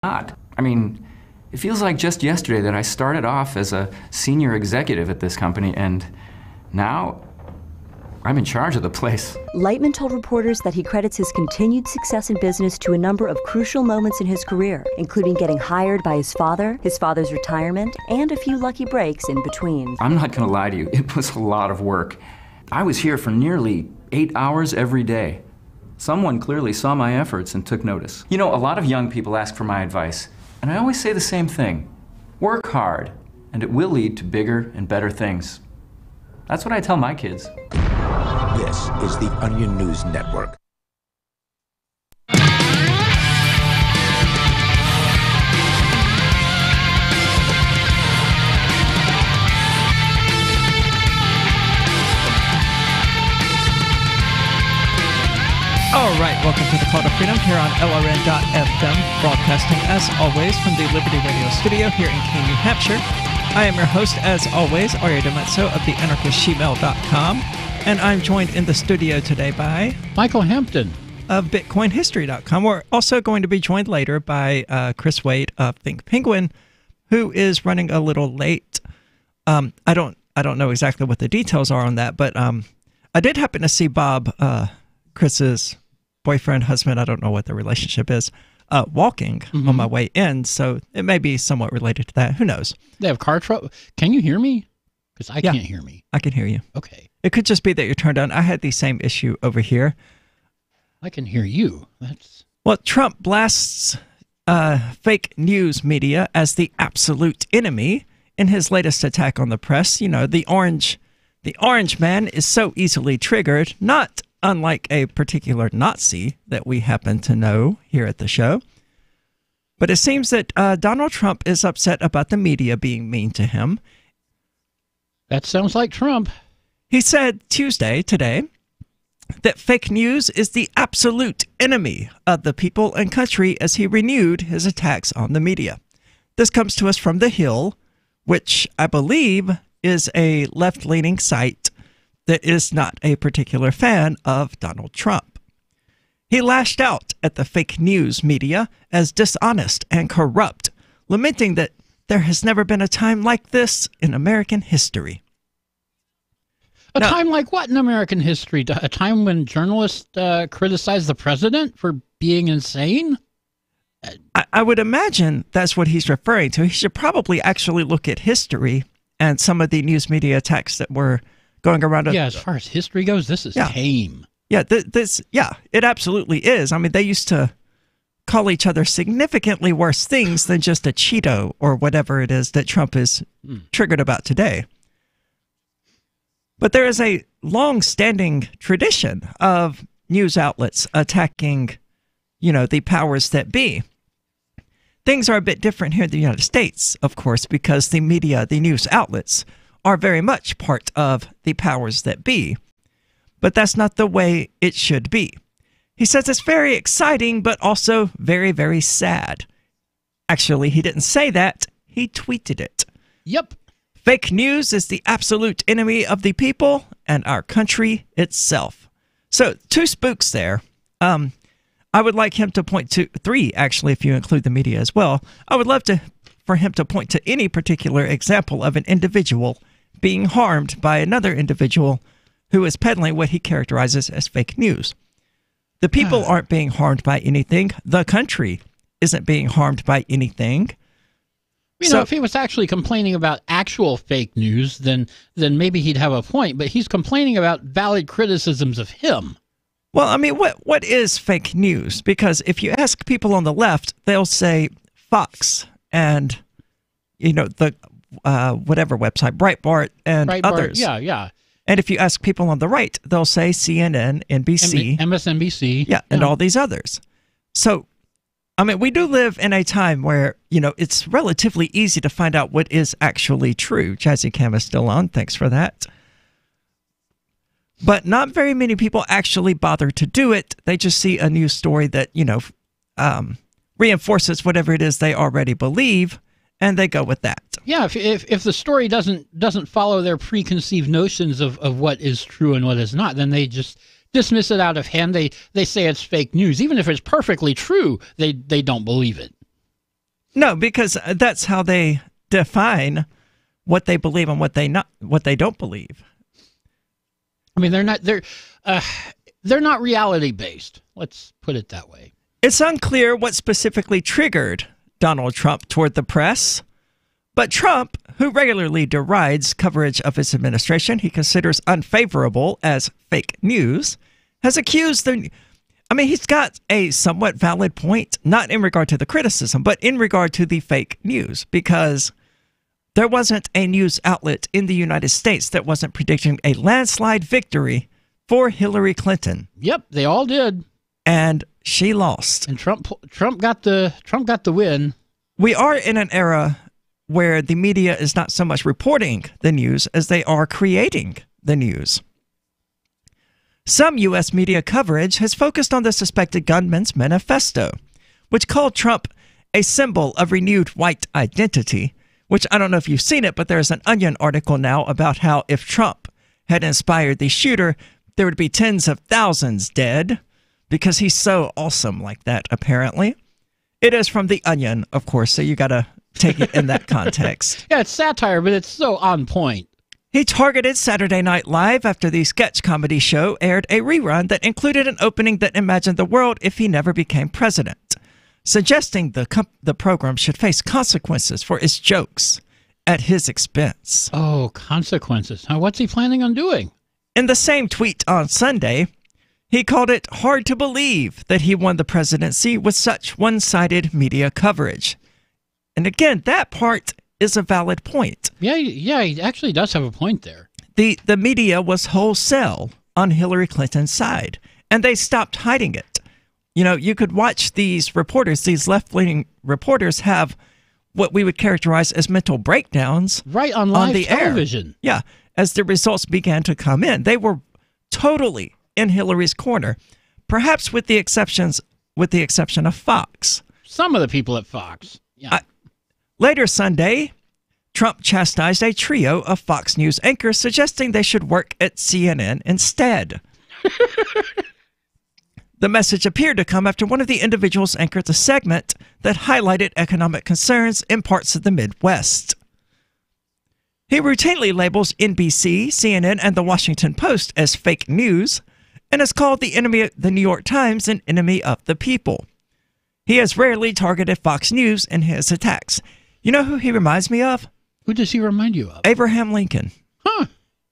not. I mean, it feels like just yesterday that I started off as a senior executive at this company, and now I'm in charge of the place. Lightman told reporters that he credits his continued success in business to a number of crucial moments in his career, including getting hired by his father's retirement, and a few lucky breaks in between. I'm not gonna lie to you, it was a lot of work. I was here for nearly 8 hours every day. Someone clearly saw my efforts and took notice. You know, a lot of young people ask for my advice, and I always say the same thing. Work hard, and it will lead to bigger and better things. That's what I tell my kids. This is the Onion News Network. All right, welcome to the Call to Freedom here on LRN.FM, broadcasting as always from the Liberty Radio studio here in Keene, New Hampshire. I am your host, as always, Aria DiMezzo of theanarchistshemale.com, and I'm joined in the studio today by Michael Hampton of BitcoinHistory.com. We're also going to be joined later by Chris Wade of Think Penguin, who is running a little late. I don't know exactly what the details are on that, but I did happen to see Bob, Chris's boyfriend, husband, I don't know what the relationship is, walking on my way in, so it may be somewhat related to that. Who knows? They have car trouble. Can you hear me? Because I can't hear me. I can hear you. Okay. It could just be that you're turned on. I had the same issue over here. I can hear you. Well, Trump blasts fake news media as the absolute enemy in his latest attack on the press. You know, the orange man is so easily triggered, not unlike a particular Nazi that we happen to know here at the show. But it seems that Donald Trump is upset about the media being mean to him. That sounds like Trump. He said today, that fake news is the absolute enemy of the people and country as he renewed his attacks on the media. This comes to us from The Hill, which I believe is a left-leaning site that is not a particular fan of Donald Trump. He lashed out at the fake news media as dishonest and corrupt, lamenting that there has never been a time like this in American history. A time like what in American history? A time when journalists criticize the president for being insane? I would imagine that's what he's referring to. He should probably actually look at history and some of the news media attacks that were going around. Yeah, as far as history goes, this is tame. Yeah, it absolutely is. I mean, they used to call each other significantly worse things than just a Cheeto or whatever it is that Trump is triggered about today. But there is a long-standing tradition of news outlets attacking, the powers that be. Things are a bit different here in the United States, of course, because the media, the news outlets, are very much part of the powers that be. But that's not the way it should be. He says it's very exciting, but also very, very sad. Actually, he didn't say that. He tweeted it. Yep. Fake news is the absolute enemy of the people and our country itself. So, 2 spooks there. I would like him to point to 3, actually, if you include the media as well. I would love for him to point to any particular example of an individual being harmed by another individual who is peddling what he characterizes as fake news. The people aren't being harmed by anything. The country isn't being harmed by anything. You know, if he was actually complaining about actual fake news, then maybe he'd have a point. But he's complaining about valid criticisms of him. Well, I mean, what is fake news? Because if you ask people on the left, they'll say Fox and, the whatever website, Breitbart and others. Yeah. And if you ask people on the right, they'll say CNN, NBC. MSNBC. Yeah, and all these others. So, I mean, we do live in a time where, it's relatively easy to find out what is actually true. Jazzy Cam is still on. Thanks for that. But not very many people actually bother to do it. They just see a news story that, reinforces whatever it is they already believe, and they go with that. Yeah, if the story doesn't follow their preconceived notions of what is true and what is not, then they just dismiss it out of hand. They say it's fake news. Even if it's perfectly true, they don't believe it. No, because that's how they define what they believe and what they don't believe. I mean, they're not reality based. Let's put it that way. It's unclear what specifically triggered Donald Trump toward the press, but Trump, who regularly derides coverage of his administration he considers unfavorable as fake news, has accused he's got a somewhat valid point, not in regard to the criticism, but in regard to the fake news, because there wasn't a news outlet in the United States that wasn't predicting a landslide victory for Hillary Clinton. Yep, they all did. And she lost. And Trump got the win. We are in an era where the media is not so much reporting the news as they are creating the news. Some U.S. media coverage has focused on the suspected gunman's manifesto, which called Trump a symbol of renewed white identity, which I don't know if you've seen it, but there's an Onion article now about how if Trump had inspired the shooter, there would be tens of thousands dead because he's so awesome like that, apparently. It is from the Onion, of course, so you got to take it in that context. Yeah, it's satire, but it's so on point. He targeted Saturday Night Live after the sketch comedy show aired a rerun that included an opening that imagined the world if he never became president, suggesting the program should face consequences for its jokes at his expense. Oh, consequences. Now, what's he planning on doing? In the same tweet on Sunday, he called it hard to believe that he won the presidency with such one-sided media coverage. And again, that part is a valid point. Yeah, he actually does have a point there. The media was wholesale on Hillary Clinton's side, and they stopped hiding it. You know, you could watch these reporters, these left-leaning reporters have what we would characterize as mental breakdowns right on live the television. Air. Yeah, as the results began to come in. They were totally in Hillary's corner, perhaps with the exception of Fox. Some of the people at Fox. Yeah. Later Sunday, Trump chastised a trio of Fox News anchors, suggesting they should work at CNN instead. The message appeared to come after one of the individuals anchored a segment that highlighted economic concerns in parts of the Midwest. He routinely labels NBC, CNN, and the Washington Post as fake news, and has called the New York Times an enemy of the people. He has rarely targeted Fox News in his attacks. You know who he reminds me of? Who does he remind you of? Abraham Lincoln. Huh.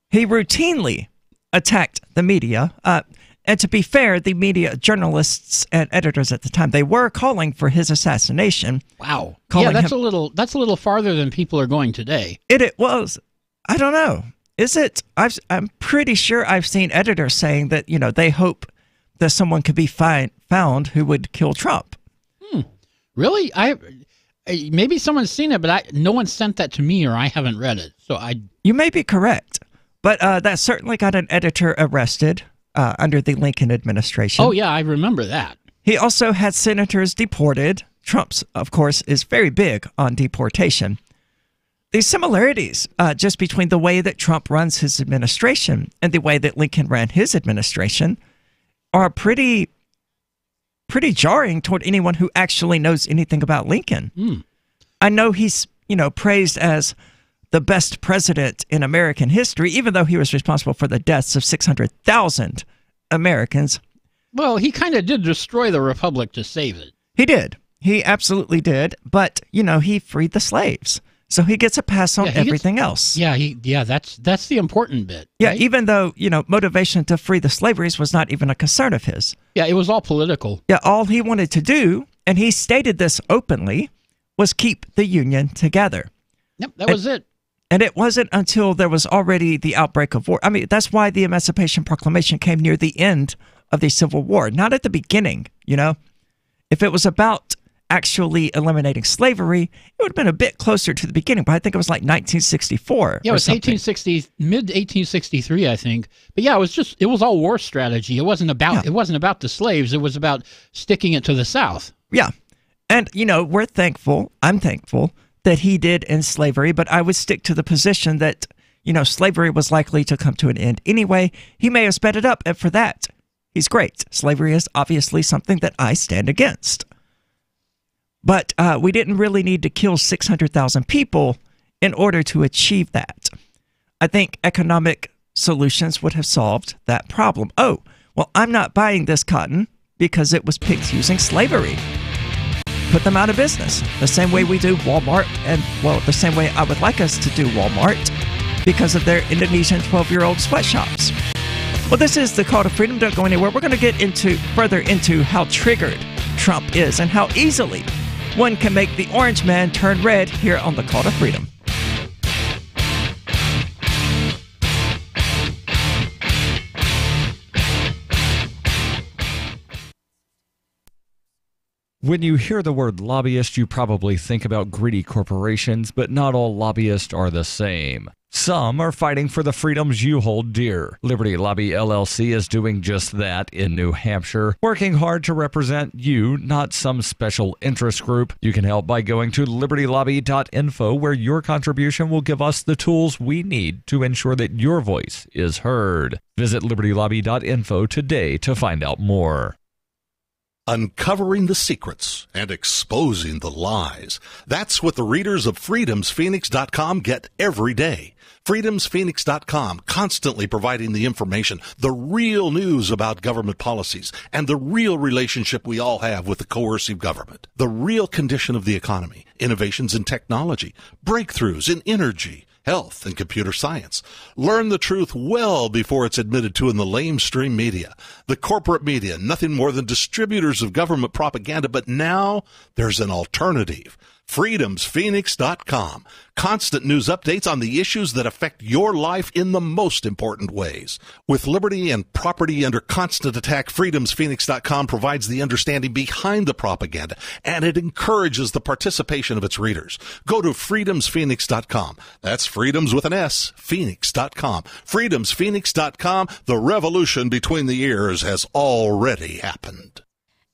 He routinely attacked the media. And to be fair, the media journalists and editors at the time, they were calling for his assassination. Wow. Yeah, that's a little farther than people are going today. It was. I don't know. Is it? I'm pretty sure I've seen editors saying that, you know, they hope that someone could be found who would kill Trump. Really? Maybe someone's seen it, but no one sent that to me, or I haven't read it. So You may be correct, but that certainly got an editor arrested under the Lincoln administration. Oh yeah, I remember that. He also had senators deported. Trump's, of course, is very big on deportation. The similarities just between the way that Trump runs his administration and the way that Lincoln ran his administration are pretty jarring toward anyone who actually knows anything about Lincoln. I know he's, praised as the best president in American history, even though he was responsible for the deaths of 600,000 Americans. Well, he kind of did destroy the republic to save it. He did. He absolutely did. But, he freed the slaves. So he gets a pass on everything else. Yeah, that's the important bit. Yeah, right? even though, motivation to free the slaveries was not even a concern of his. Yeah, it was all political. Yeah, all he wanted to do, and he stated this openly, was keep the Union together. Yep, that was it. And it wasn't until there was already the outbreak of war. I mean, that's why the Emancipation Proclamation came near the end of the Civil War, not at the beginning, If it was about actually eliminating slavery, it would have been a bit closer to the beginning, but I think it was like 1964. Yeah, it was 1860, mid-1863, I think. But yeah, it was all war strategy. It wasn't about the slaves. It was about sticking it to the South. Yeah. And, I'm thankful that he did end slavery, but I would stick to the position that, slavery was likely to come to an end anyway. He may have sped it up, and for that, he's great. Slavery is obviously something that I stand against. But we didn't really need to kill 600,000 people in order to achieve that. I think economic solutions would have solved that problem. Oh, well, I'm not buying this cotton because it was picked using slavery. Put them out of business. The same way we do Walmart, and, well, the same way I would like us to do Walmart because of their Indonesian 12-year-old sweatshops. Well, this is the Call to Freedom. Don't go anywhere. We're going to get further into how triggered Trump is and how easily one can make the orange man turn red here on the Call to Freedom. When you hear the word lobbyist, you probably think about greedy corporations, but not all lobbyists are the same. Some are fighting for the freedoms you hold dear. Liberty Lobby LLC is doing just that in New Hampshire, working hard to represent you, not some special interest group. You can help by going to libertylobby.info, where your contribution will give us the tools we need to ensure that your voice is heard. Visit libertylobby.info today to find out more. Uncovering the secrets and exposing the lies. That's what the readers of freedomsphoenix.com get every day. freedomsphoenix.com, constantly providing the information, the real news about government policies, and the real relationship we all have with the coercive government. The real condition of the economy, innovations in technology, breakthroughs in energy, health, and computer science. Learn the truth well before it's admitted to in the lamestream media. The corporate media, nothing more than distributors of government propaganda, but now there's an alternative. freedomsphoenix.com. Constant news updates on the issues that affect your life in the most important ways. With liberty and property under constant attack, freedomsphoenix.com provides the understanding behind the propaganda, and it encourages the participation of its readers. Go to freedomsphoenix.com. That's freedoms with an S, phoenix.com. freedomsphoenix.com. The revolution between the ears has already happened.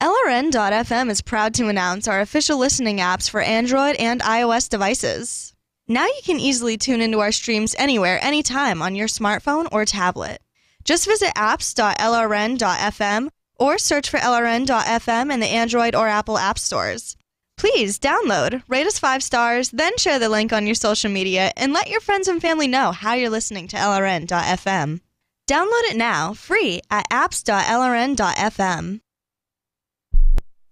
LRN.FM is proud to announce our official listening apps for Android and iOS devices. Now you can easily tune into our streams anywhere, anytime on your smartphone or tablet. Just visit apps.lrn.fm or search for LRN.FM in the Android or Apple app stores. Please download, rate us 5 stars, then share the link on your social media and let your friends and family know how you're listening to LRN.FM. Download it now, free at apps.lrn.fm.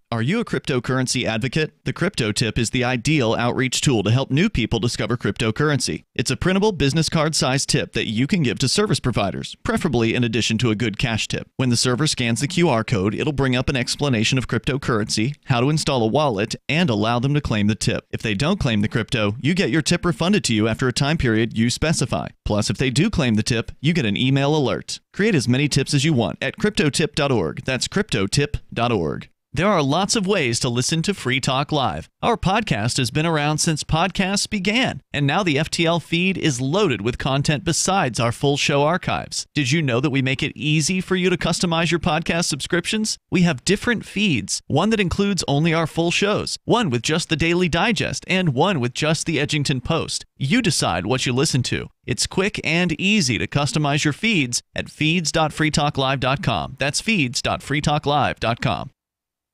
Are you a cryptocurrency advocate? The Crypto Tip is the ideal outreach tool to help new people discover cryptocurrency. It's a printable business card-sized tip that you can give to service providers, preferably in addition to a good cash tip. When the server scans the QR code, it'll bring up an explanation of cryptocurrency, how to install a wallet, and allow them to claim the tip. If they don't claim the crypto, you get your tip refunded to you after a time period you specify. Plus, if they do claim the tip, you get an email alert. Create as many tips as you want at cryptotip.org. That's cryptotip.org. There are lots of ways to listen to Free Talk Live. Our podcast has been around since podcasts began, and now the FTL feed is loaded with content besides our full show archives. Did you know that we make it easy for you to customize your podcast subscriptions? We have different feeds, one that includes only our full shows, one with just the Daily Digest, and one with just the Edgington Post. You decide what you listen to. It's quick and easy to customize your feeds at feeds.freetalklive.com. That's feeds.freetalklive.com.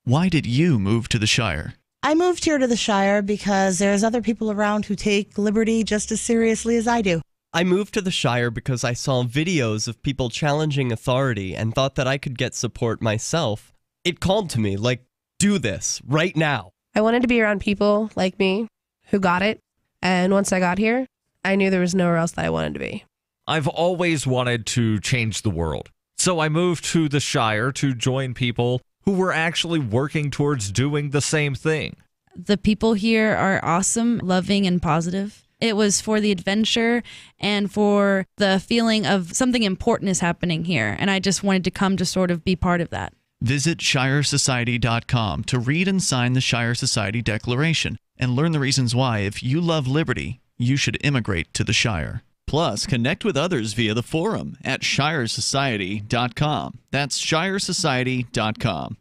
Why did you move to the Shire? I moved here to the Shire because there's other people around who take liberty just as seriously as I do. I moved to the Shire because I saw videos of people challenging authority and thought that I could get support myself. It called to me, like, do this, right now. I wanted to be around people like me who got it, and once I got here, I knew there was nowhere else that I wanted to be. I've always wanted to change the world, so I moved to the Shire to join people who were actually working towards doing the same thing. The people here are awesome, loving, and positive. It was for the adventure and for the feeling of something important is happening here, and I just wanted to come to sort of be part of that. Visit ShireSociety.com to read and sign the Shire Society Declaration and learn the reasons why, if you love liberty, you should immigrate to the Shire. Plus, connect with others via the forum at ShireSociety.com. That's ShireSociety.com.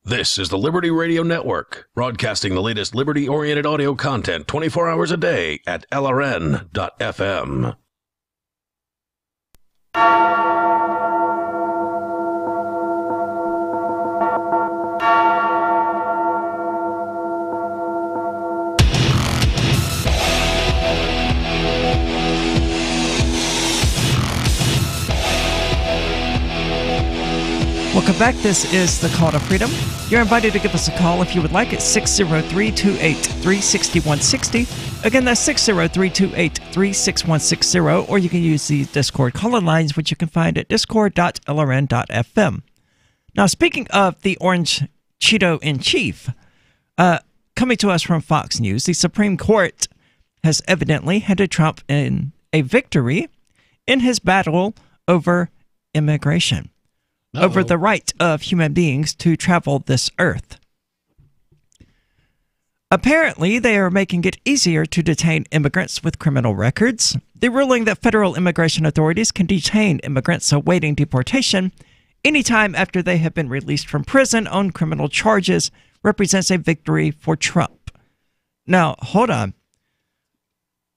This is the Liberty Radio Network, broadcasting the latest liberty-oriented audio content 24 hours a day at LRN.FM. Welcome back. This is the Call to Freedom. You're invited to give us a call if you would like at 603-283-6160. Again, that's 603-283-6160, or you can use the Discord call-in lines, which you can find at discord.lrn.fm. Now, speaking of the Orange Cheeto-in-Chief, coming to us from Fox News, the Supreme Court has evidently handed Trump in a victory in his battle over immigration. Over the right of human beings to travel this earth. Apparently, they are making it easier to detain immigrants with criminal records. The ruling that federal immigration authorities can detain immigrants awaiting deportation anytime after they have been released from prison on criminal charges represents a victory for Trump. Now, hold on.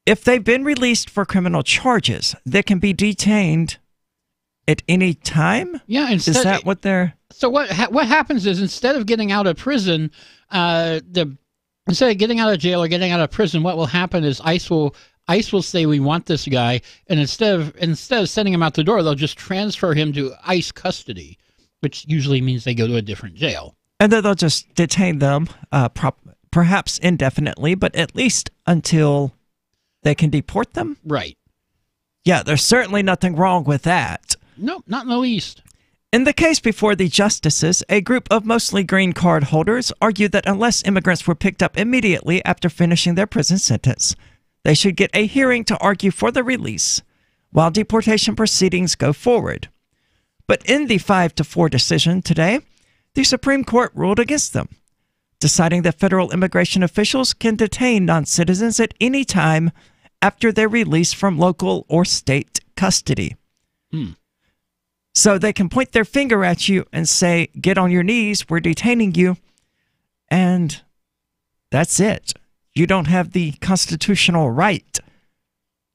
If they've been released for criminal charges, they can be detained at any time? Yeah. Is that what they're... So what happens is, instead of getting out of prison, instead of getting out of jail or getting out of prison, what will happen is ICE will say, we want this guy, and instead of sending him out the door, they'll just transfer him to ICE custody, which usually means they go to a different jail. And then they'll just detain them, perhaps indefinitely, but at least until they can deport them? Right. Yeah, there's certainly nothing wrong with that. No, not in the least. In the case before the justices, a group of mostly green card holders argued that unless immigrants were picked up immediately after finishing their prison sentence, they should get a hearing to argue for the release while deportation proceedings go forward. But in the 5-4 decision today, the Supreme Court ruled against them, deciding that federal immigration officials can detain non-citizens at any time after their release from local or state custody. So they can point their finger at you and say, get on your knees, we're detaining you. And that's it. You don't have the constitutional right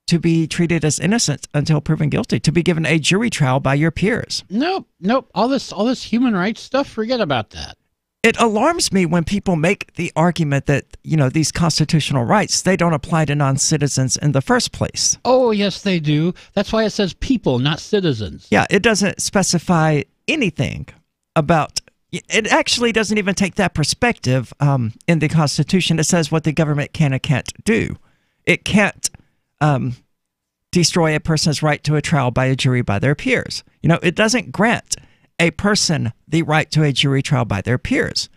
to be treated as innocent until proven guilty, to be given a jury trial by your peers. Nope. All this human rights stuff, forget about that. It alarms me when people make the argument that, these constitutional rights, they don't apply to non-citizens in the first place. Oh, yes, they do. That's why it says people, not citizens. Yeah, it doesn't specify anything about... It actually doesn't even take that perspective in the Constitution. It says what the government can and can't do. It can't destroy a person's right to a trial by a jury by their peers. It doesn't grant a person the right to a jury trial by their peers.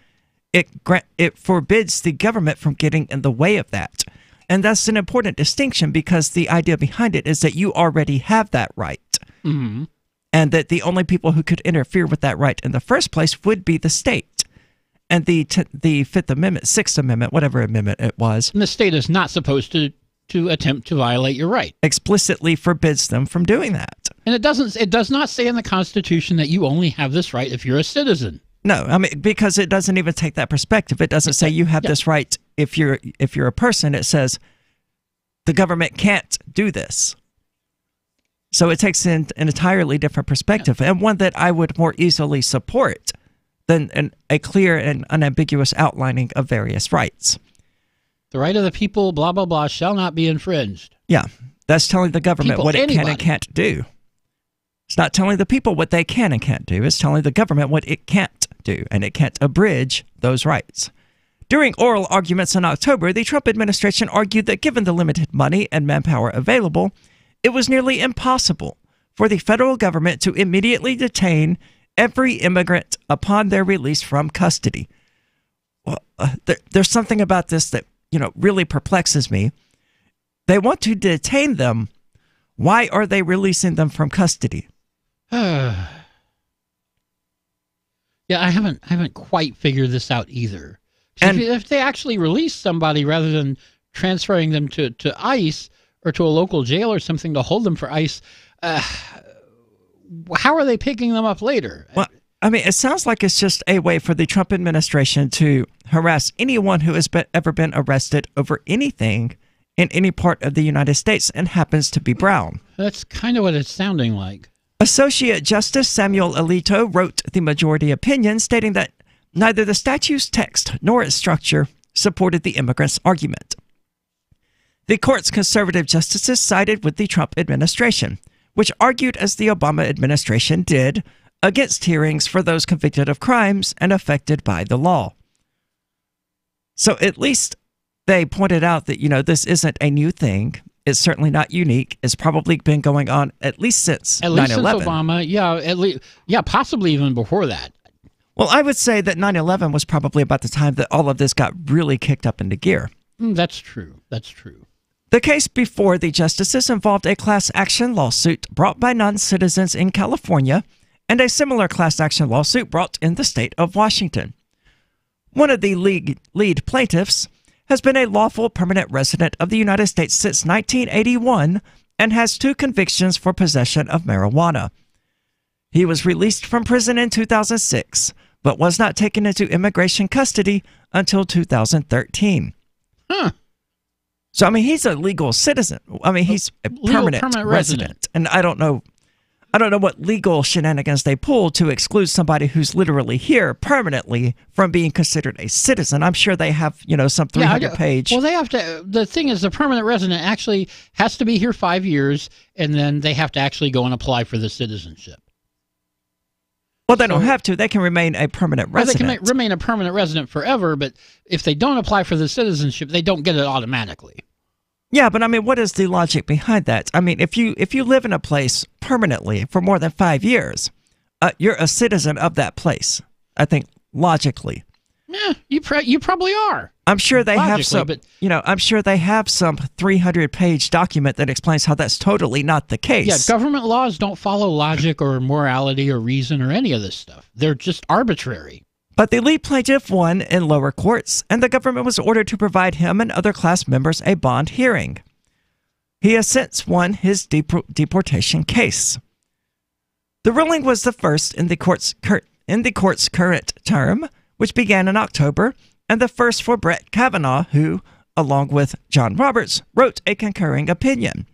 It forbids the government from getting in the way of that. And that's an important distinction, because the idea behind it is that you already have that right. Mm-hmm. And that the only people who could interfere with that right in the first place would be the state. And the Fifth Amendment, Sixth Amendment, whatever amendment it was. And the state is not supposed to attempt to violate your right. Explicitly forbids them from doing that. And it does not say in the Constitution that you only have this right if you're a citizen. No, because it doesn't even take that perspective. It doesn't say you have this right if you're a person. It says the government can't do this. So it takes an entirely different perspective, and one that I would more easily support than a clear and unambiguous outlining of various rights. The right of the people, blah, blah, blah, shall not be infringed. Yeah, that's telling the government what it can and can't do. It's not telling the people what they can and can't do. It's telling the government what it can't do, and it can't abridge those rights. During oral arguments in October, the Trump administration argued that given the limited money and manpower available, it was nearly impossible for the federal government to immediately detain every immigrant upon their release from custody. Well, there's something about this that really perplexes me. They want to detain them. Why are they releasing them from custody? Yeah, I haven't quite figured this out either. And if they actually release somebody rather than transferring them to ICE or to a local jail or something to hold them for ICE, how are they picking them up later? Well, it sounds like it's just a way for the Trump administration to harass anyone who has ever been arrested over anything in any part of the United States and happens to be brown. That's kind of what it's sounding like. Associate Justice Samuel Alito wrote the majority opinion, stating that neither the statute's text nor its structure supported the immigrants' argument. The court's conservative justices sided with the Trump administration, which argued, as the Obama administration did, against hearings for those convicted of crimes and affected by the law. So at least they pointed out that, this isn't a new thing. It's certainly not unique. It's probably been going on at least since 9/11. At least since Obama, possibly even before that. Well, I would say that 9/11 was probably about the time that all of this got really kicked up into gear. That's true. The case before the justices involved a class action lawsuit brought by non-citizens in California and a similar class action lawsuit brought in the state of Washington. One of the lead plaintiffs has been a lawful permanent resident of the United States since 1981 and has 2 convictions for possession of marijuana. He was released from prison in 2006, but was not taken into immigration custody until 2013. So, he's a legal citizen. He's a permanent resident. And I don't know what legal shenanigans they pull to exclude somebody who's literally here permanently from being considered a citizen. I'm sure they have, some 300-page. Well, they have to. The thing is, the permanent resident actually has to be here 5 years, and then they have to actually go and apply for the citizenship. Well, they don't have to. They can remain a permanent resident. They can remain a permanent resident forever, but if they don't apply for the citizenship, they don't get it automatically. Yeah, but what is the logic behind that? If you live in a place permanently for more than 5 years, you're a citizen of that place. I think logically. Yeah, you probably are. I'm sure they have some. I'm sure they have some 300-page document that explains how that's totally not the case. Yeah, government laws don't follow logic or morality or reason or any of this stuff. They're just arbitrary. But the lead plaintiff won in lower courts, and the government was ordered to provide him and other class members a bond hearing. He has since won his deportation case. The ruling was the first in the court's current term, which began in October, and the first for Brett Kavanaugh, who, along with John Roberts, wrote a concurring opinion.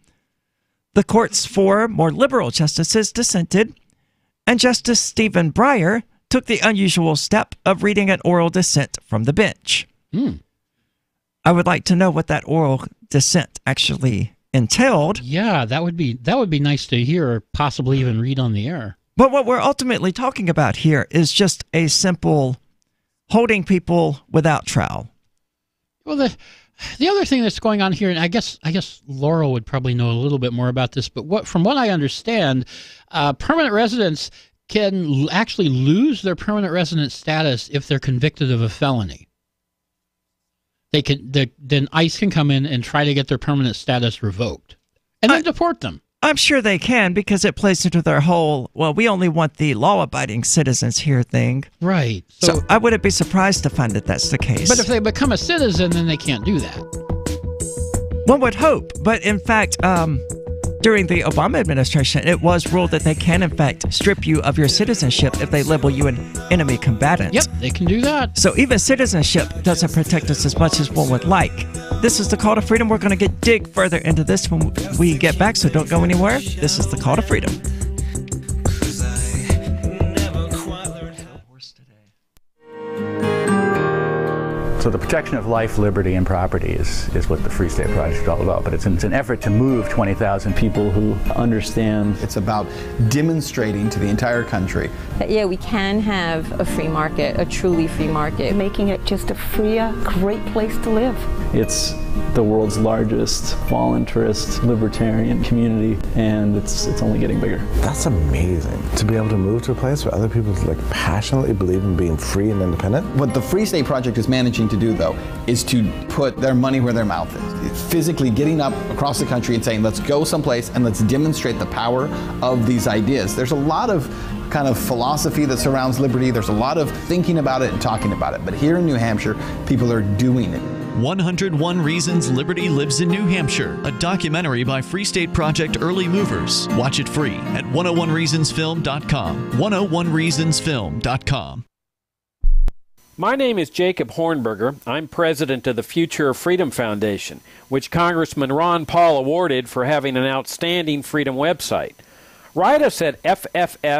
The court's 4 more liberal justices dissented, and Justice Stephen Breyer took the unusual step of reading an oral dissent from the bench. I would like to know what that oral dissent actually entailed. Yeah, that would be nice to hear, or possibly even read on the air. But what we're ultimately talking about here is just a simple holding people without trial. Well, the other thing that's going on here, and I guess Laurel would probably know a little bit more about this, but from what I understand, permanent residents can actually lose their permanent resident status if they're convicted of a felony. Then ICE can come in and try to get their permanent status revoked and then deport them. I'm sure they can, because it plays into their whole, we only want the law-abiding citizens here thing. Right. So I wouldn't be surprised to find that that's the case. But if they become a citizen, then they can't do that. One would hope. But in fact, during the Obama administration, it was ruled that they can, in fact, strip you of your citizenship if they label you an enemy combatant. Yep, they can do that. So even citizenship doesn't protect us as much as one would like. This is the Call to Freedom. We're going to dig further into this when we get back, so don't go anywhere. This is the Call to Freedom. So the protection of life, liberty, and property is what the Free State Project is all about. But it's an effort to move 20,000 people who understand. It's about demonstrating to the entire country that, we can have a free market, a truly free market. Making it just a freer, great place to live. It's the world's largest voluntarist libertarian community, and it's only getting bigger. That's amazing, to be able to move to a place where other people passionately believe in being free and independent. What the Free State Project is managing to do, though, is to put their money where their mouth is. It's physically getting up across the country and saying, let's go someplace and let's demonstrate the power of these ideas. There's a lot of kind of philosophy that surrounds liberty. There's a lot of thinking about it and talking about it. But here in New Hampshire, people are doing it. 101 Reasons Liberty Lives in New Hampshire, a documentary by Free State Project Early Movers. Watch it free at 101reasonsfilm.com. 101reasonsfilm.com. My name is Jacob Hornberger. I'm president of the Future of Freedom Foundation, which Congressman Ron Paul awarded for having an outstanding freedom website. Write us at fff@fff.org,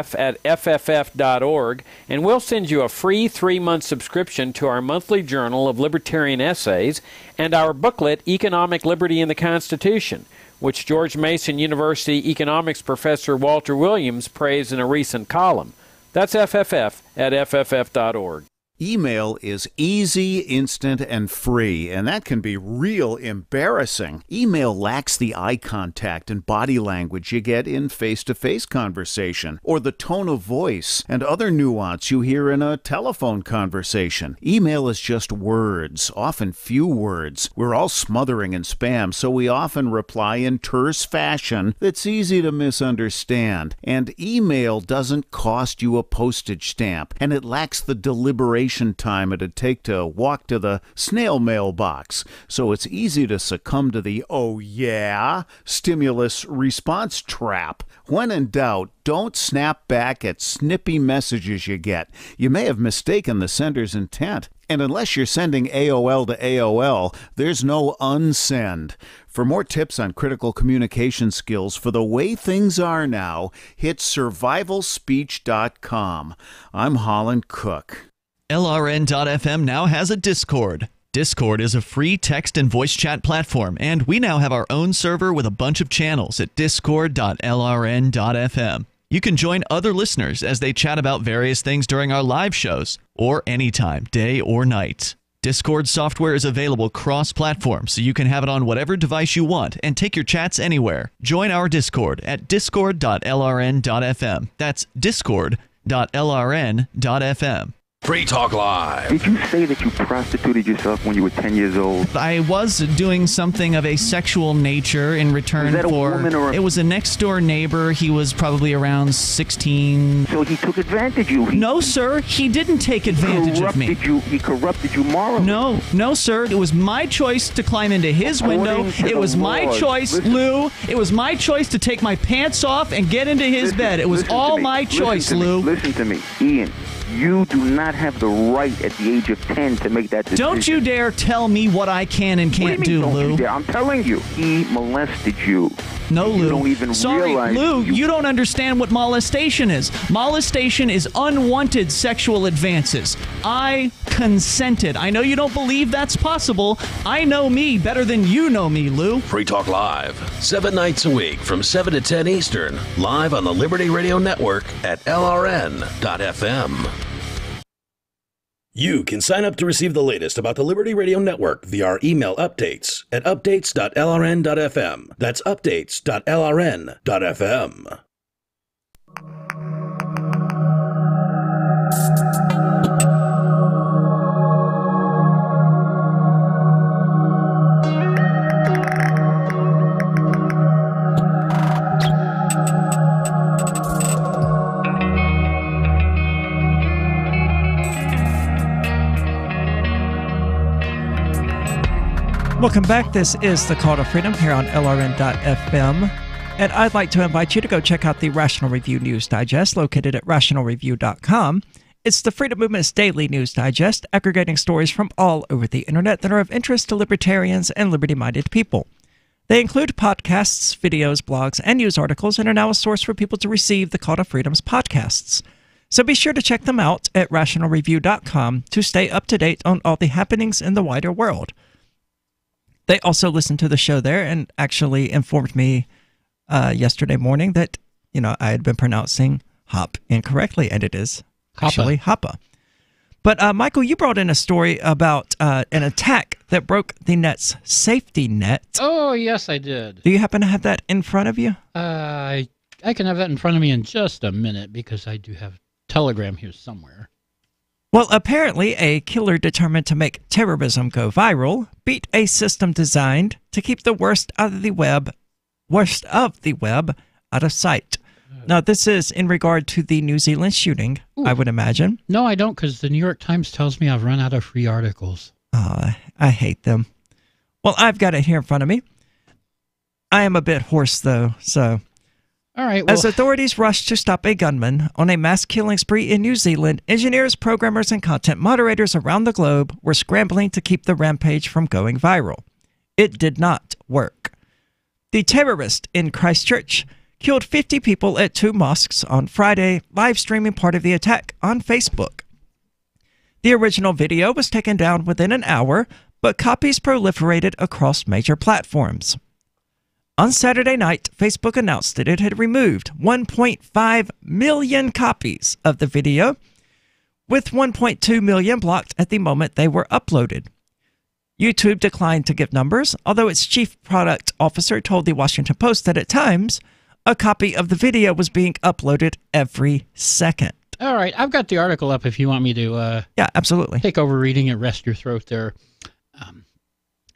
and we'll send you a free 3-month subscription to our monthly journal of libertarian essays and our booklet, Economic Liberty in the Constitution, which George Mason University economics professor Walter Williams praised in a recent column. That's FFF at FFF.org. Email is easy, instant, and free, and that can be real embarrassing. Email lacks the eye contact and body language you get in face-to-face conversation, or the tone of voice and other nuance you hear in a telephone conversation. Email is just words, often few words. We're all smothering in spam, so we often reply in terse fashion that's easy to misunderstand. And email doesn't cost you a postage stamp, and it lacks the deliberation time it'd take to walk to the snail mail box, so it's easy to succumb to the "oh yeah" stimulus response trap. When in doubt, don't snap back at snippy messages you get. You may have mistaken the sender's intent. And unless you're sending AOL to AOL, there's no unsend. For more tips on critical communication skills for the way things are now, hit survivalspeech.com. I'm Holland Cook. LRN.FM now has a Discord. Discord is a free text and voice chat platform, and we now have our own server with a bunch of channels at discord.lrn.fm. You can join other listeners as they chat about various things during our live shows, or anytime, day or night. Discord software is available cross-platform, so you can have it on whatever device you want and take your chats anywhere. Join our Discord at discord.lrn.fm. That's discord.lrn.fm. Free Talk Live. Did you say that you prostituted yourself when you were 10 years old? I was doing something of a sexual nature in return Was that a for... woman or a... It was a next-door neighbor. He was probably around 16. So he took advantage of you? No, sir. He didn't take advantage of me. He corrupted you morally? No, sir. It was my choice to climb into his window. It was my choice, Lou. It was my choice to take my pants off and get into his bed. It was all my choice, Lou. Listen to me, Ian. You do not have the right at the age of 10 to make that decision. Don't you dare tell me what I can and can't do, Lou. I'm telling you, he molested you. No, Lou. You don't even realize Lou, you don't understand what molestation is. Molestation is unwanted sexual advances. I consented. I know you don't believe that's possible. I know me better than you know me, Lou. Free Talk Live, 7 nights a week from 7 to 10 Eastern, live on the Liberty Radio Network at LRN.FM. You can sign up to receive the latest about the Liberty Radio Network via our email updates at updates.lrn.fm. That's updates.lrn.fm. Welcome back. This is the Call to Freedom here on LRN.FM. And I'd like to invite you to go check out the Rational Review News Digest located at rationalreview.com. It's the Freedom Movement's daily news digest, aggregating stories from all over the internet that are of interest to libertarians and liberty-minded people. They include podcasts, videos, blogs, and news articles, and are now a source for people to receive the Call to Freedom's podcasts. So be sure to check them out at rationalreview.com to stay up to date on all the happenings in the wider world. They also listened to the show there and actually informed me yesterday morning that, I had been pronouncing hop incorrectly, and it is actually hoppa. But Michael, you brought in a story about an attack that broke the net's safety net. Oh, yes, I did. Do you happen to have that in front of you? I can have that in front of me in just a minute because I do have Telegram here somewhere. Well, apparently a killer determined to make terrorism go viral beat a system designed to keep the worst of the web out of sight. Now, this is in regard to the New Zealand shooting, I would imagine. No, I don't, because the New York Times tells me I've run out of free articles. Oh, I hate them. Well, I've got it here in front of me. I am a bit hoarse, though, so... All right. As authorities rushed to stop a gunman on a mass killing spree in New Zealand, engineers, programmers, and content moderators around the globe were scrambling to keep the rampage from going viral. It did not work. The terrorist in Christchurch killed 50 people at 2 mosques on Friday, live streaming part of the attack on Facebook. The original video was taken down within an hour, but copies proliferated across major platforms. On Saturday night, Facebook announced that it had removed 1.5 million copies of the video, with 1.2 million blocked at the moment they were uploaded. YouTube declined to give numbers, although its chief product officer told the Washington Post that at times, a copy of the video was being uploaded every second. All right, I've got the article up if you want me to yeah, absolutely. Take over reading it, rest your throat there.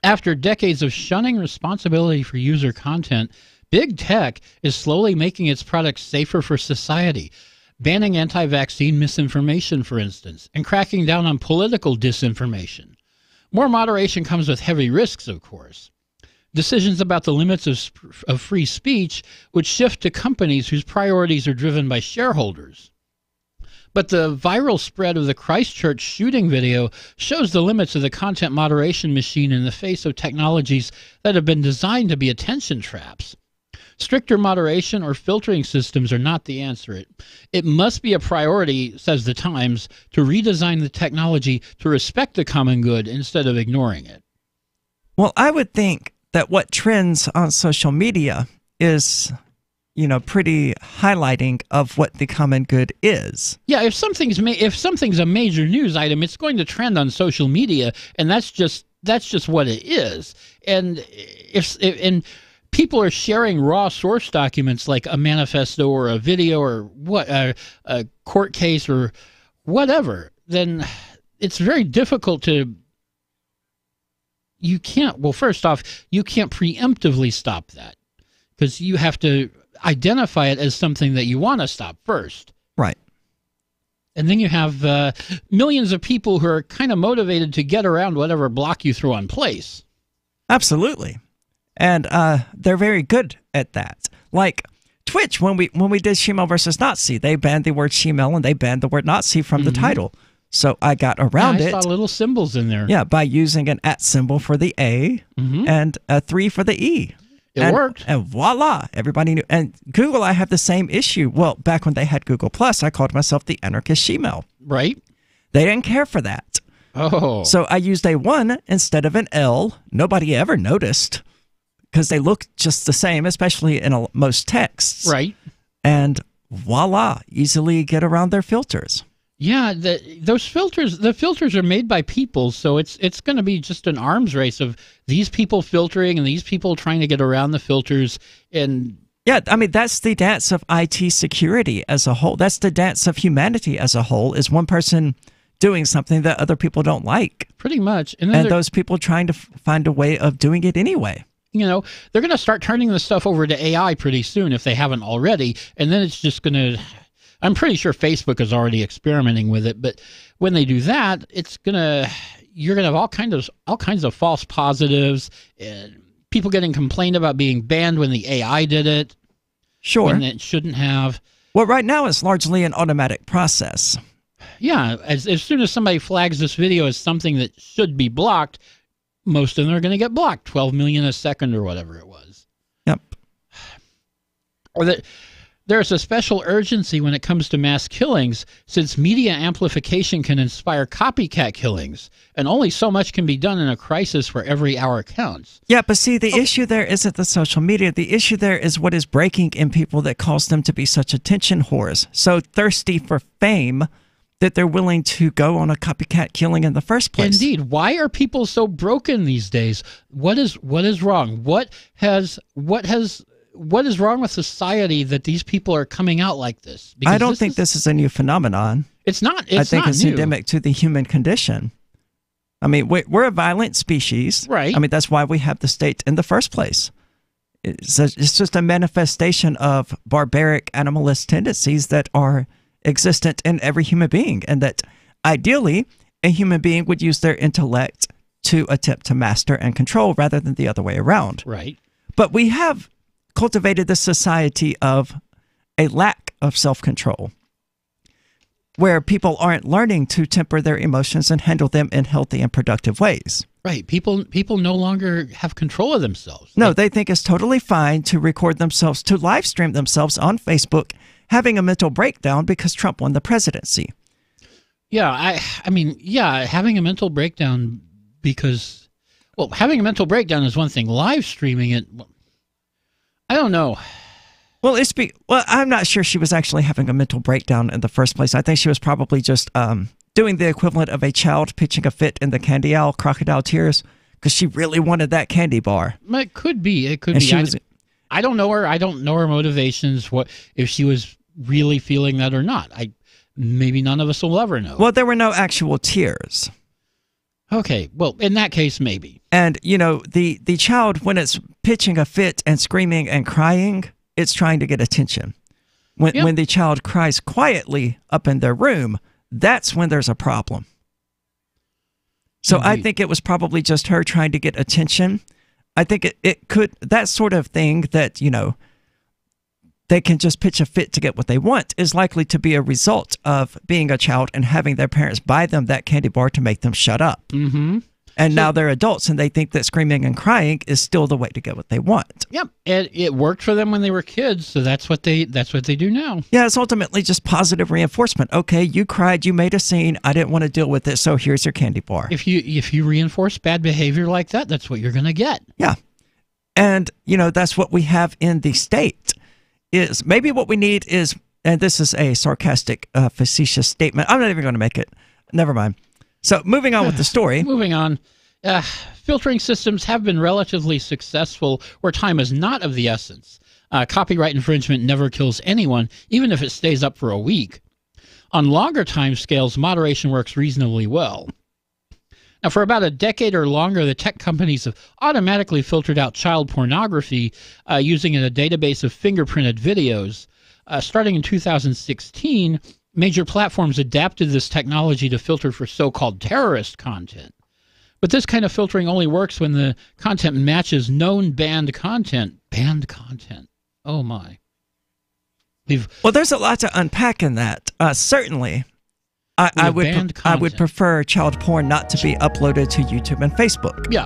After decades of shunning responsibility for user content, big tech is slowly making its products safer for society, banning anti-vaccine misinformation, for instance, and cracking down on political disinformation. More moderation comes with heavy risks, of course. Decisions about the limits of free speech would shift to companies whose priorities are driven by shareholders. But the viral spread of the Christchurch shooting video shows the limits of the content moderation machine in the face of technologies that have been designed to be attention traps. Stricter moderation or filtering systems are not the answer. It must be a priority, says the Times, to redesign the technology to respect the common good instead of ignoring it. Well, I would think that what trends on social media is, pretty highlighting of what the common good is. Yeah, if something's a major news item, it's going to trend on social media, and that's just what it is. And if people are sharing raw source documents like a manifesto or a video or a court case or whatever, then it's very difficult to. First off, you can't preemptively stop that because you have to identify it as something that you want to stop first. Right. And then you have millions of people who are kind of motivated to get around whatever block you throw in place. Absolutely. And they're very good at that. Like Twitch, when we did Shemale versus Nazi, they banned the word Shemale and they banned the word Nazi from the title. So I got around it. I saw little symbols in there. Yeah, by using an @ symbol for the A and a 3 for the E. It worked. And voila, everybody knew. And Google, I have the same issue. Well, back when they had Google+, I called myself the anarchist Shemale. Right. They didn't care for that. Oh. So I used a 1 instead of an L. Nobody ever noticed because they look just the same, especially in most texts. Right. And voila, easily get around their filters. Yeah, the filters are made by people, so it's going to be just an arms race of these people filtering and these people trying to get around the filters. And yeah, I mean, that's the dance of IT security as a whole. That's the dance of humanity as a whole, is one person doing something that other people don't like. Pretty much. And those people trying to find a way of doing it anyway. They're going to start turning this stuff over to AI pretty soon if they haven't already, and then it's just going to... I'm pretty sure Facebook is already experimenting with it, but when they do that, you're gonna have all kinds of false positives, and people getting complained about being banned when the AI did it. Sure. When it shouldn't have. Well, right now it's largely an automatic process. Yeah, as soon as somebody flags this video as something that should be blocked, most of them are going to get blocked. 12 million a second or whatever it was. Yep. Or that. There's a special urgency when it comes to mass killings, since media amplification can inspire copycat killings, and only so much can be done in a crisis where every hour counts. Yeah, but see, the issue there isn't the social media. The issue there is what is breaking in people that cause them to be such attention whores, so thirsty for fame that they're willing to go on a copycat killing in the first place. Indeed. Why are people so broken these days? What is wrong? What is wrong with society that these people are coming out like this? Because I don't think this is a new phenomenon. It's not. I think it's endemic to the human condition. I mean, we're a violent species. Right. I mean, that's why we have the state in the first place. It's just a manifestation of barbaric animalist tendencies that are existent in every human being, and that ideally a human being would use their intellect to attempt to master and control rather than the other way around. Right. But we have cultivated this society of a lack of self-control, where people aren't learning to temper their emotions and handle them in healthy and productive ways. Right. People no longer have control of themselves. No, they think it's totally fine to record themselves, to live stream themselves on Facebook, having a mental breakdown because Trump won the presidency. Yeah, I mean, having a mental breakdown because, having a mental breakdown is one thing. Live streaming it... I don't know. Well, I'm not sure she was actually having a mental breakdown in the first place. I think she was probably just doing the equivalent of a child pitching a fit in the candy aisle, crocodile tears, because she really wanted that candy bar. It could be. It could be. I don't know her. I don't know her motivations. What if she was really feeling that or not? Maybe none of us will ever know. Well, there were no actual tears. Okay, well, in that case, maybe. And, the child, when it's pitching a fit and screaming and crying, it's trying to get attention. When the child cries quietly up in their room, that's when there's a problem. So I think it was probably just her trying to get attention. I think it could, that sort of thing that, they can just pitch a fit to get what they want is likely to be a result of being a child and having their parents buy them that candy bar to make them shut up. Mm-hmm. And now they're adults and they think that screaming and crying is still the way to get what they want. Yep. It worked for them when they were kids, so that's what they do now. Yeah, it's ultimately just positive reinforcement. Okay, you cried, you made a scene, I didn't want to deal with it, so here's your candy bar. If you reinforce bad behavior like that, that's what you're going to get. Yeah. And, that's what we have in the state. Is maybe what we need is, and this is a sarcastic, facetious statement. I'm not even going to make it. Never mind. So moving on with the story. Moving on. Filtering systems have been relatively successful where time is not of the essence. Copyright infringement never kills anyone, even if it stays up for a week. On longer time scales, moderation works reasonably well. Now, for about a decade or longer, the tech companies have automatically filtered out child pornography using a database of fingerprinted videos. Starting in 2016, major platforms adapted this technology to filter for so-called terrorist content. But this kind of filtering only works when the content matches known banned content. Banned content. Oh, my. Well, there's a lot to unpack in that. Certainly. I would prefer child porn not to be uploaded to YouTube and Facebook. Yeah.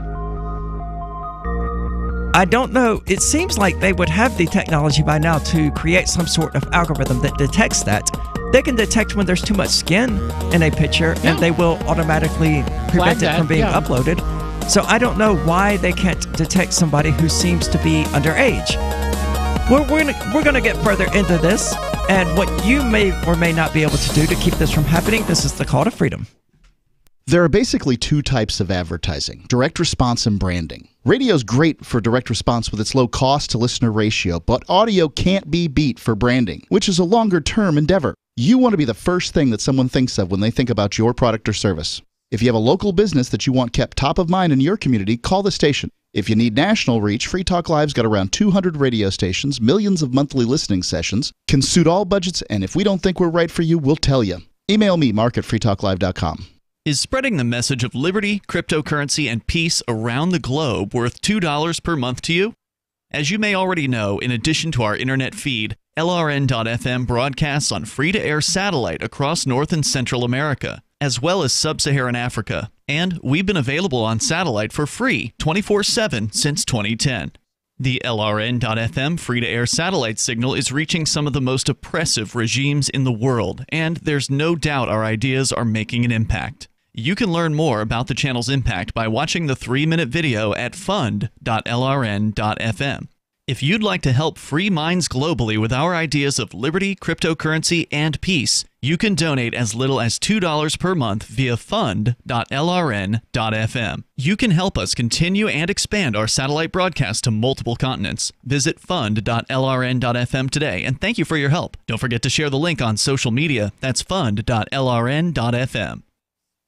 I don't know. It seems like they would have the technology by now to create some sort of algorithm that detects that. They can detect when there's too much skin in a picture, and they will automatically prevent it from being uploaded. So I don't know why they can't detect somebody who seems to be underage. We're gonna get further into this, and what you may or may not be able to do to keep this from happening. This is the call to freedom. There are basically two types of advertising: direct response and branding. Radio's great for direct response with its low cost to listener ratio, but audio can't be beat for branding, which is a longer term endeavor. You want to be the first thing that someone thinks of when they think about your product or service. If you have a local business that you want kept top of mind in your community, call the station. If you need national reach, Free Talk Live's got around 200 radio stations, millions of monthly listening sessions, can suit all budgets, and if we don't think we're right for you, we'll tell you. Email me, mark@freetalklive.com. Is spreading the message of liberty, cryptocurrency, and peace around the globe worth $2 per month to you? As you may already know, in addition to our internet feed, LRN.FM broadcasts on free-to-air satellite across North and Central America, as well as Sub-Saharan Africa. And we've been available on satellite for free 24/7 since 2010. The LRN.FM free-to-air satellite signal is reaching some of the most oppressive regimes in the world, and there's no doubt our ideas are making an impact. You can learn more about the channel's impact by watching the 3-minute video at fund.lrn.fm. If you'd like to help free minds globally with our ideas of liberty, cryptocurrency, and peace, you can donate as little as $2 per month via fund.lrn.fm. You can help us continue and expand our satellite broadcast to multiple continents. Visit fund.lrn.fm today, and thank you for your help. Don't forget to share the link on social media. That's fund.lrn.fm.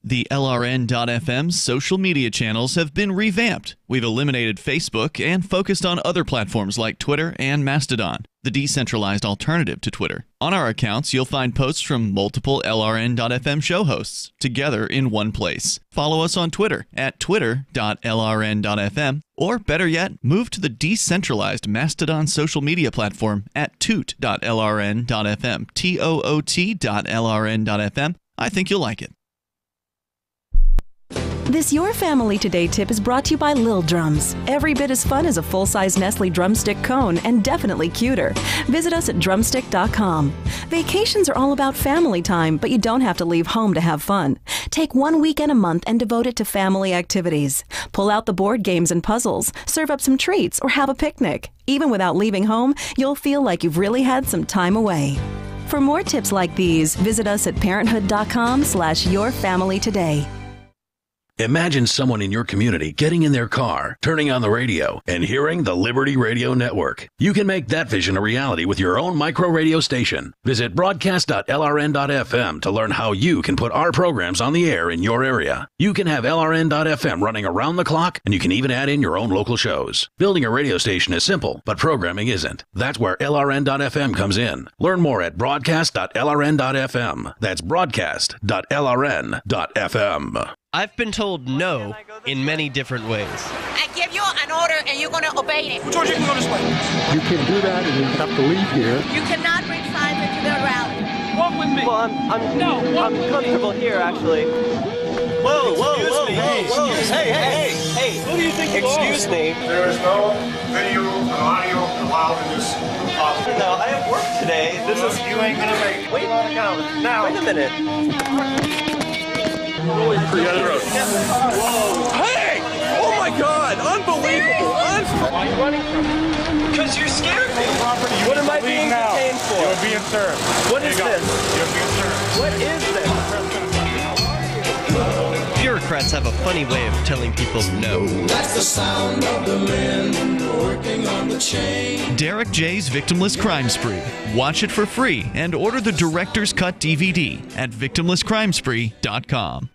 The LRN.FM social media channels have been revamped. We've eliminated Facebook and focused on other platforms like Twitter and Mastodon, the decentralized alternative to Twitter. On our accounts, you'll find posts from multiple LRN.FM show hosts together in one place. Follow us on Twitter at twitter.lrn.fm, or better yet, move to the decentralized Mastodon social media platform at toot.lrn.fm, toot.lrn.fm. I think you'll like it. This Your Family Today tip is brought to you by Lil Drums. Every bit as fun as a full-size Nestle drumstick cone and definitely cuter. Visit us at drumstick.com. Vacations are all about family time, but you don't have to leave home to have fun. Take 1 weekend a month and devote it to family activities. Pull out the board games and puzzles, serve up some treats, or have a picnic. Even without leaving home, you'll feel like you've really had some time away. For more tips like these, visit us at parenthood.com/yourfamilytoday. Imagine someone in your community getting in their car, turning on the radio, and hearing the Liberty Radio Network. You can make that vision a reality with your own micro radio station. Visit broadcast.lrn.fm to learn how you can put our programs on the air in your area. You can have LRN.FM running around the clock, and you can even add in your own local shows. Building a radio station is simple, but programming isn't. That's where LRN.FM comes in. Learn more at broadcast.lrn.fm. That's broadcast.lrn.fm. I've been told no in many different ways. I give you an order and you're going to obey it. George, you can go this way. You can do that and you have to leave here. You cannot bring signs into the rally. Walk with me. Well, I'm comfortable here, actually. Whoa, hey. Who do you think you are? Excuse me. There is no video and audio allowed in this office. No, I have work today. You ain't going to make it. Wait a minute. Hey! Oh my God! Unbelievable! Why are you running from me? Because you're scared me. What am I being detained for? You're being served. What is this? You're being served. What is this? Bureaucrats have a funny way of telling people no. That's the sound of the men working on the chain. Derek J's Victimless Crime Spree. Watch it for free and order the Director's Cut DVD at victimlesscrimespree.com.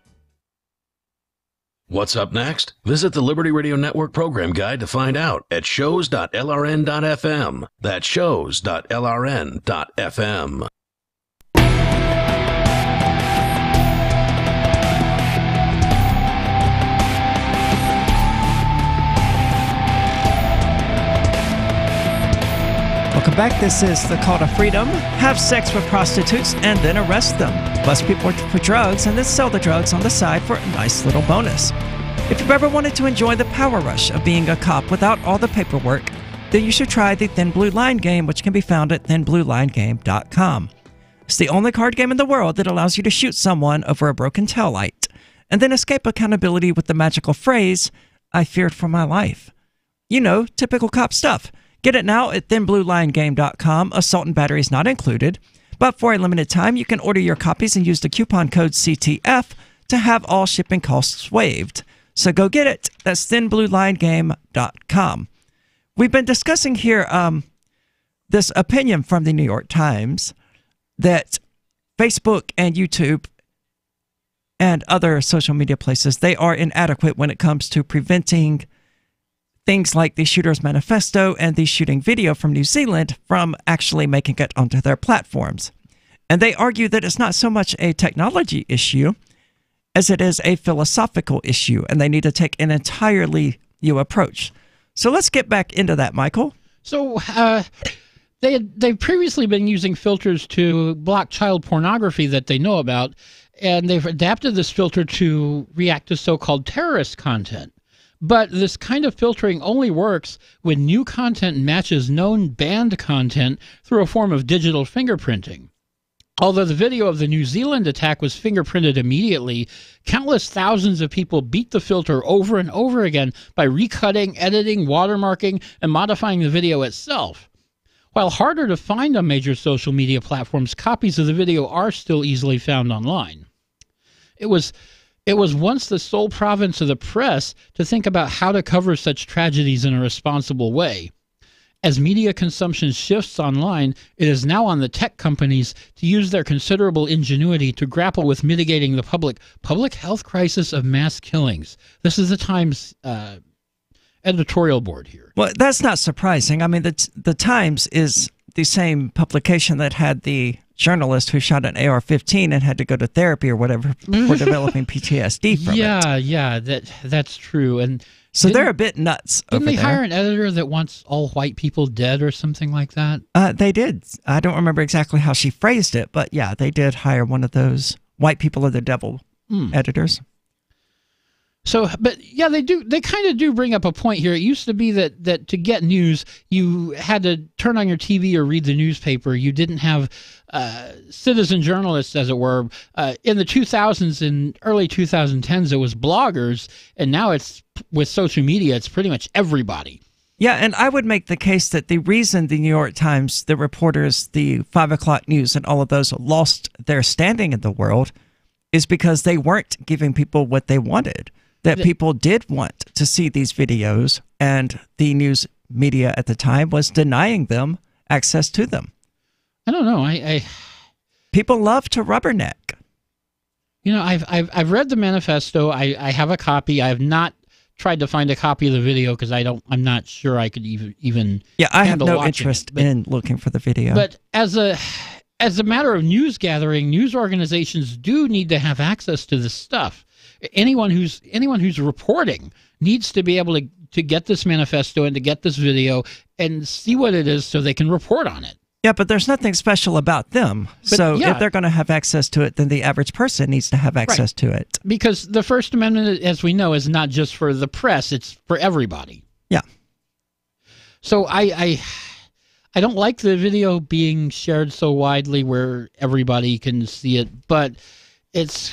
What's up next? Visit the Liberty Radio Network program guide to find out at shows.lrn.fm. That's shows.lrn.fm. Welcome back. This is the Call to Freedom. Have sex with prostitutes and then arrest them. Bust people for drugs and then sell the drugs on the side for a nice little bonus. If you've ever wanted to enjoy the power rush of being a cop without all the paperwork, then you should try the Thin Blue Line game, which can be found at thinbluelinegame.com. It's the only card game in the world that allows you to shoot someone over a broken taillight and then escape accountability with the magical phrase, "I feared for my life." You know, typical cop stuff. Get it now at thinbluelinegame.com. Assault and battery is not included. But for a limited time, you can order your copies and use the coupon code CTF to have all shipping costs waived. So go get it. That's thinbluelinegame.com. We've been discussing here this opinion from the New York Times that Facebook and YouTube and other social media places, they are inadequate when it comes to preventing things like the Shooter's Manifesto and the shooting video from New Zealand from actually making it onto their platforms. And they argue that it's not so much a technology issue as it is a philosophical issue, and they need to take an entirely new approach. So let's get back into that, Michael. So they've previously been using filters to block child pornography that they know about, and they've adapted this filter to react to so-called terrorist content. But this kind of filtering only works when new content matches known banned content through a form of digital fingerprinting. Although the video of the New Zealand attack was fingerprinted immediately, countless thousands of people beat the filter over and over again by recutting, editing, watermarking, and modifying the video itself. While harder to find on major social media platforms, copies of the video are still easily found online. It was once the sole province of the press to think about how to cover such tragedies in a responsible way. As media consumption shifts online, it is now on the tech companies to use their considerable ingenuity to grapple with mitigating the public health crisis of mass killings. This is the Times editorial board here. Well, that's not surprising. I mean, the Times is the same publication that had the journalist who shot an AR-15 and had to go to therapy or whatever for developing PTSD from it. Yeah, that's true. And so they're a bit nuts over there. Didn't they hire an editor that wants all white people dead or something like that? They did. I don't remember exactly how she phrased it, but yeah, they did hire one of those white people are the devil editors. So, but yeah, they kind of do bring up a point here. It used to be that to get news, you had to turn on your TV or read the newspaper. You didn't have citizen journalists, as it were. In the 2000s and early 2010s, it was bloggers, and now it's with social media, it's pretty much everybody. Yeah, and I would make the case that the reason the New York Times, the reporters, the 5 o'clock news, and all of those lost their standing in the world is because they weren't giving people what they wanted. That people did want to see these videos, and the news media at the time was denying them access to them. I don't know. People love to rubberneck. You know, I've read the manifesto. I have a copy. I have not tried to find a copy of the video because I'm not sure I could even. Yeah, I have no interest in looking for the video. But as a matter of news gathering, news organizations do need to have access to this stuff. Anyone who's reporting needs to be able to get this manifesto and to get this video and see what it is so they can report on it. Yeah, but there's nothing special about them. So if they're going to have access to it, then the average person needs to have access to it. Because the First Amendment, as we know, is not just for the press, it's for everybody. Yeah. So I don't like the video being shared so widely where everybody can see it, but it's,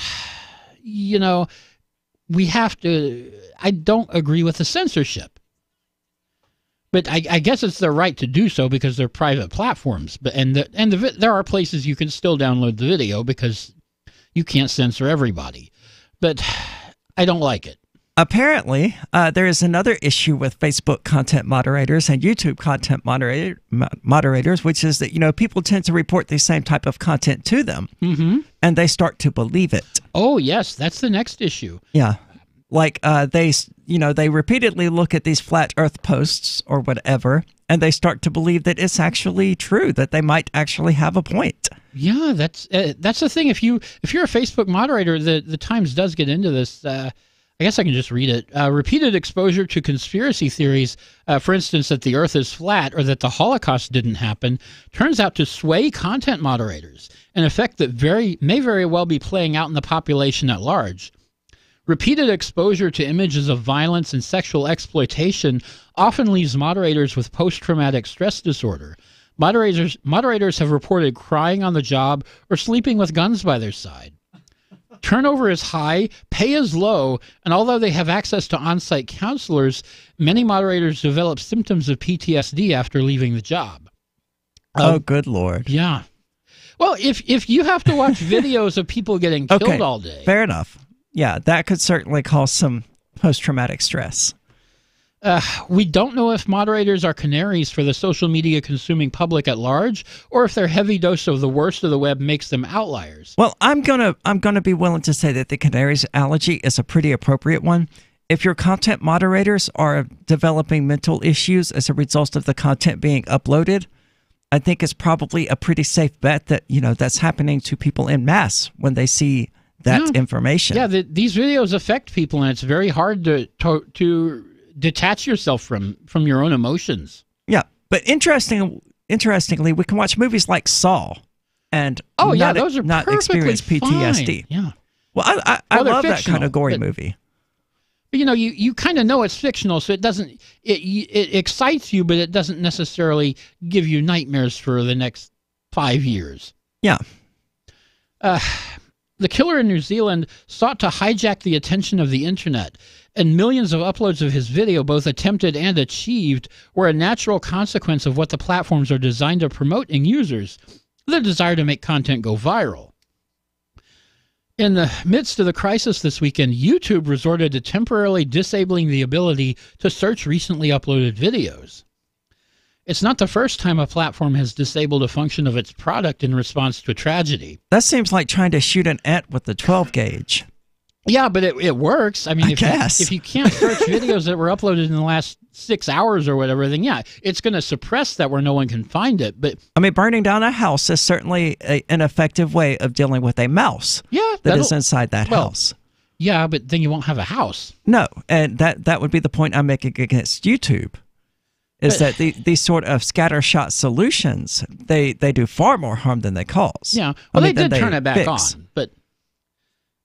you know, we have to, I don't agree with the censorship. But I guess it's their right to do so because they're private platforms. But there are places you can still download the video because you can't censor everybody. But I don't like it. Apparently, there is another issue with Facebook content moderators and YouTube content moderators, which is that, you know, people tend to report the same type of content to them, and they start to believe it. Oh, yes, that's the next issue. Yeah. Like they repeatedly look at these flat earth posts or whatever, and they start to believe that it's actually true, that they might actually have a point. Yeah, that's the thing. If you're a Facebook moderator, the Times does get into this. I guess I can just read it. Repeated exposure to conspiracy theories, for instance, that the earth is flat or that the Holocaust didn't happen, turns out to sway content moderators, an effect that may very well be playing out in the population at large. Repeated exposure to images of violence and sexual exploitation often leaves moderators with post-traumatic stress disorder. Moderators have reported crying on the job or sleeping with guns by their side. Turnover is high, pay is low, and although they have access to on-site counselors, many moderators develop symptoms of PTSD after leaving the job. Oh, good Lord. Yeah. Well, if you have to watch videos of people getting killed all day. Fair enough. Yeah, that could certainly cause some post-traumatic stress. We don't know if moderators are canaries for the social media consuming public at large, or if their heavy dose of the worst of the web makes them outliers. Well, I'm gonna be willing to say that the canary's allergy is a pretty appropriate one. If your content moderators are developing mental issues as a result of the content being uploaded, I think it's probably a pretty safe bet that, you know, that's happening to people en masse when they see that information. Yeah, these videos affect people, and it's very hard to detach yourself from your own emotions. Yeah, but interestingly, we can watch movies like Saw and those are not experience PTSD. Fine. Yeah. Well, I love that kind of gory movie. But you know, you kind of know it's fictional, so it excites you, but it doesn't necessarily give you nightmares for the next 5 years. Yeah. The killer in New Zealand sought to hijack the attention of the internet, and millions of uploads of his video, both attempted and achieved, were a natural consequence of what the platforms are designed to promote in users, the desire to make content go viral. In the midst of the crisis this weekend, YouTube resorted to temporarily disabling the ability to search recently uploaded videos. It's not the first time a platform has disabled a function of its product in response to a tragedy. That seems like trying to shoot an ant with the 12 gauge. Yeah, but it works. I mean, if you can't search videos that were uploaded in the last 6 hours or whatever, then yeah, it's going to suppress that where no one can find it. But I mean, burning down a house is certainly an effective way of dealing with a mouse that is inside that house. Yeah, but then you won't have a house. No, and that would be the point I'm making against YouTube. Is that these sort of scattershot solutions, they do far more harm than they cause. Yeah, well, they did turn it back on, but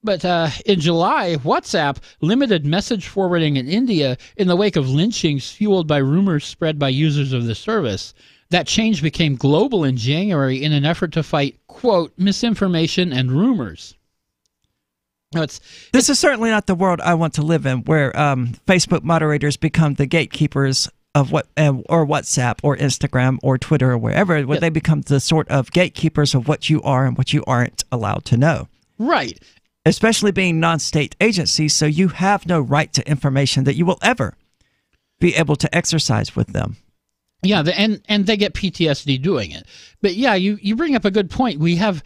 But in July, WhatsApp limited message forwarding in India in the wake of lynchings fueled by rumors spread by users of the service. That change became global in January in an effort to fight, quote, misinformation and rumors. Now this is certainly not the world I want to live in, where Facebook moderators become the gatekeepers of what, or WhatsApp or Instagram or Twitter or wherever, where they become the sort of gatekeepers of what you are and what you aren't allowed to know. Right. Especially being non-state agencies, so you have no right to information that you will ever be able to exercise with them. Yeah, and they get PTSD doing it. But yeah, you bring up a good point. We have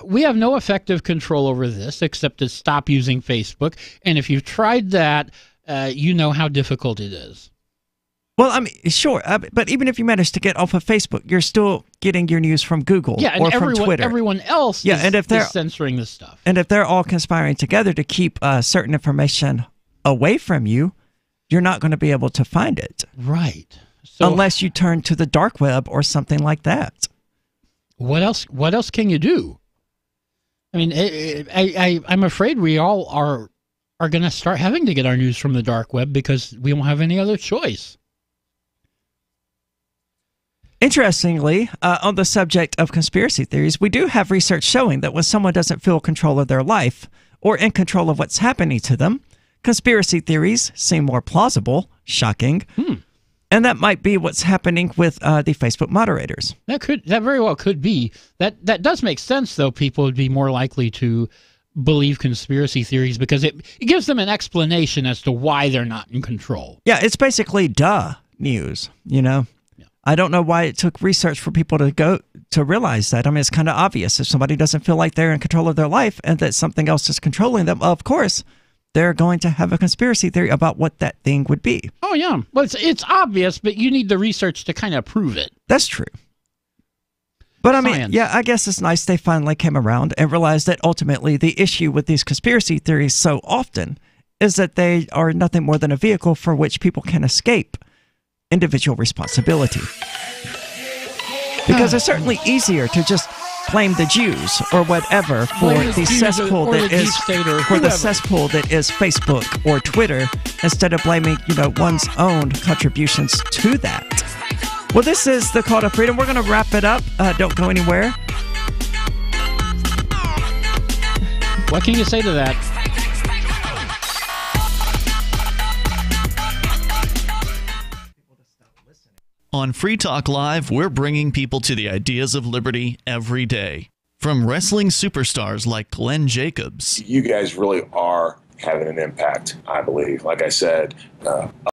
no effective control over this except to stop using Facebook. And if you've tried that, you know how difficult it is. Well, I mean, sure, but even if you manage to get off of Facebook, you're still getting your news from Google or from Twitter. Everyone else is censoring this stuff. And if they're all conspiring together to keep certain information away from you, you're not going to be able to find it. Right. So, unless you turn to the dark web or something like that. What else can you do? I mean, I'm afraid we all are going to start having to get our news from the dark web because we won't have any other choice. Interestingly, on the subject of conspiracy theories, we do have research showing that when someone doesn't feel control of their life or in control of what's happening to them, conspiracy theories seem more plausible, shocking, and that might be what's happening with the Facebook moderators. That very well could be. That does make sense, though. People would be more likely to believe conspiracy theories because it gives them an explanation as to why they're not in control. Yeah, it's basically news, you know? I don't know why it took research for people to realize that. I mean, it's kind of obvious. If somebody doesn't feel like they're in control of their life and that something else is controlling them, of course, they're going to have a conspiracy theory about what that thing would be. Oh, yeah. Well, it's obvious, but you need the research to kind of prove it. That's true. But I mean, yeah, I guess it's nice they finally came around and realized that ultimately the issue with these conspiracy theories so often is that they are nothing more than a vehicle for which people can escape individual responsibility. Because it's certainly easier to just blame the Jews or whatever for the cesspool that is Facebook or Twitter instead of blaming, one's own contributions to that. Well, this is the Call to Freedom. We're going to wrap it up. Don't go anywhere. What can you say to that? On Free Talk Live, we're bringing people to the ideas of liberty every day. From wrestling superstars like Glenn Jacobs. You guys really are having an impact, I believe. Like I said,